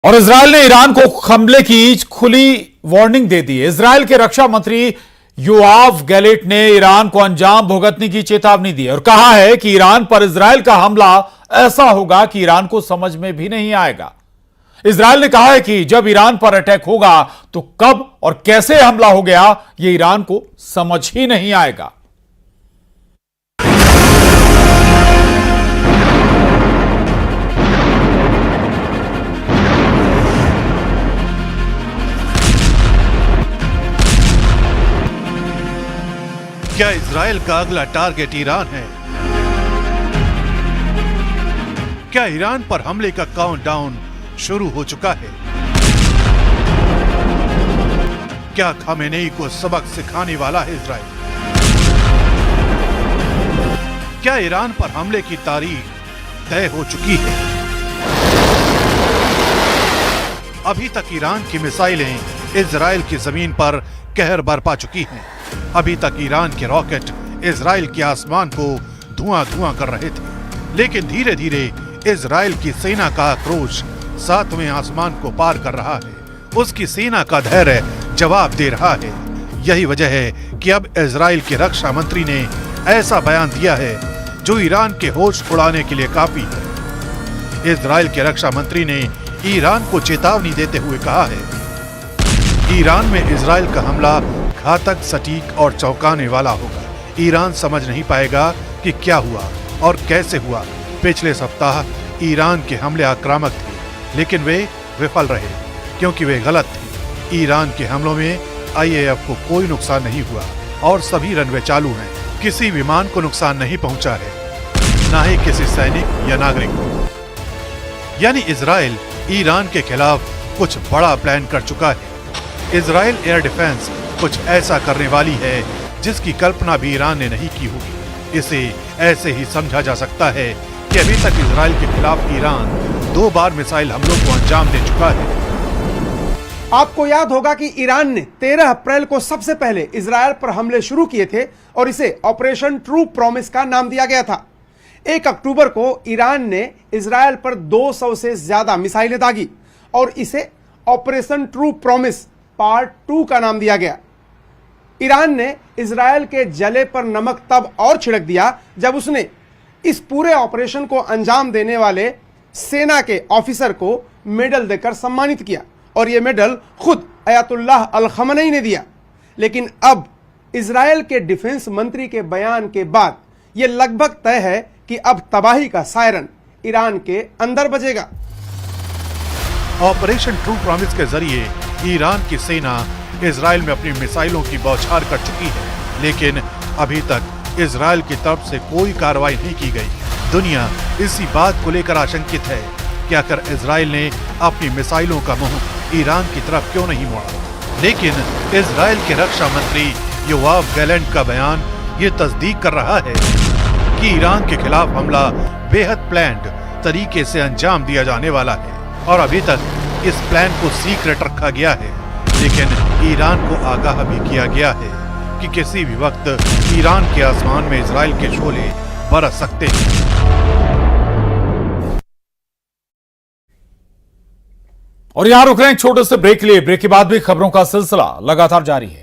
और इजरायल ने ईरान को हमले की खुली वार्निंग दे दी है। इजरायल के रक्षा मंत्री योआव गैलेंट ने ईरान को अंजाम भुगतने की चेतावनी दी और कहा है कि ईरान पर इजरायल का हमला ऐसा होगा कि ईरान को समझ में भी नहीं आएगा। इजरायल ने कहा है कि जब ईरान पर अटैक होगा तो कब और कैसे हमला हो गया यह ईरान को समझ ही नहीं आएगा। क्या इजरायल का अगला टारगेट ईरान है? क्या ईरान पर हमले का काउंटडाउन शुरू हो चुका है? क्या खामेनेई को सबक सिखाने वाला है इजरायल? क्या ईरान पर हमले की तारीख तय हो चुकी है? अभी तक ईरान की मिसाइलें इजरायल की जमीन पर कहर बरपा चुकी हैं। अभी तक ईरान के रॉकेट इजरायल के आसमान को धुआं धुआं कर रहे थे, लेकिन धीरे धीरे इजरायल की सेना का आक्रोश सातवें आसमान को पार कर रहा है। उसकी सेना का धैर्य जवाब दे रहा है। यही वजह है कि अब इजरायल के रक्षा मंत्री ने ऐसा बयान दिया है जो ईरान के होश उड़ाने के लिए काफी है। इजरायल के रक्षा मंत्री ने ईरान को चेतावनी देते हुए कहा है, ईरान में इजरायल का हमला घातक, सटीक और चौंकाने वाला होगा। ईरान समझ नहीं पाएगा कि क्या हुआ और कैसे हुआ। पिछले सप्ताह ईरान के हमले आक्रामक थे, लेकिन वे विफल रहे क्योंकि वे गलत थे। ईरान के हमलों में आईएएफ को कोई नुकसान नहीं हुआ और सभी रनवे चालू हैं। किसी विमान को नुकसान नहीं पहुंचा है, न ही किसी सैनिक या नागरिक को। यानी इजरायल ईरान के खिलाफ कुछ बड़ा प्लान कर चुका है। इजरायल एयर डिफेंस कुछ ऐसा करने वाली है जिसकी कल्पना भी ईरान ने नहीं की होगी। इसे ऐसे ही समझा जा सकता है कि अभी तक इजरायल के खिलाफ ईरान 2 बार मिसाइल हमलों को अंजाम दे चुका है। आपको याद होगा कि ईरान ने 13 अप्रैल को सबसे पहले इजरायल पर हमले शुरू किए थे और इसे ऑपरेशन ट्रू प्रॉमिस का नाम दिया गया था। 1 अक्टूबर को ईरान ने इजरायल पर 200 से ज्यादा मिसाइलें दागी और इसे ऑपरेशन ट्रू प्रॉमिस पार्ट 2 का नाम दिया गया। ईरान ने इजरायल के जले पर नमक तब और छिड़क दिया जब उसने इस पूरे ऑपरेशन को अंजाम देने वाले सेना के ऑफिसर को मेडल देकर सम्मानित किया और यह मेडल खुद अयातुल्लाह अल खमनेई ने दिया। लेकिन अब इजरायल के डिफेंस मंत्री के बयान के बाद यह लगभग तय है कि अब तबाही का सायरन ईरान के अंदर बजेगा। ऑपरेशन ट्रू प्रॉमिस के जरिए ईरान की सेना इजरायल में अपनी मिसाइलों की बौछार कर चुकी है, लेकिन अभी तक इजरायल की तरफ से कोई कार्रवाई नहीं की गई। दुनिया इसी बात को लेकर आशंकित है कि आखिर इजरायल ने अपनी मिसाइलों का मुंह ईरान की तरफ क्यों नहीं मोड़ा। लेकिन इजरायल के रक्षा मंत्री योआव गैलेंट का बयान ये तस्दीक कर रहा है कि ईरान के खिलाफ हमला बेहद प्लान्ड तरीके से अंजाम दिया जाने वाला है और अभी तक इस प्लान को सीक्रेट रखा गया है। लेकिन ईरान को आगाह भी किया गया है कि किसी भी वक्त ईरान के आसमान में इजरायल के शोले बरस सकते हैं। और यहां रुक रहे हैं छोटे से ब्रेक के लिए। ब्रेक के बाद भी खबरों का सिलसिला लगातार जारी है।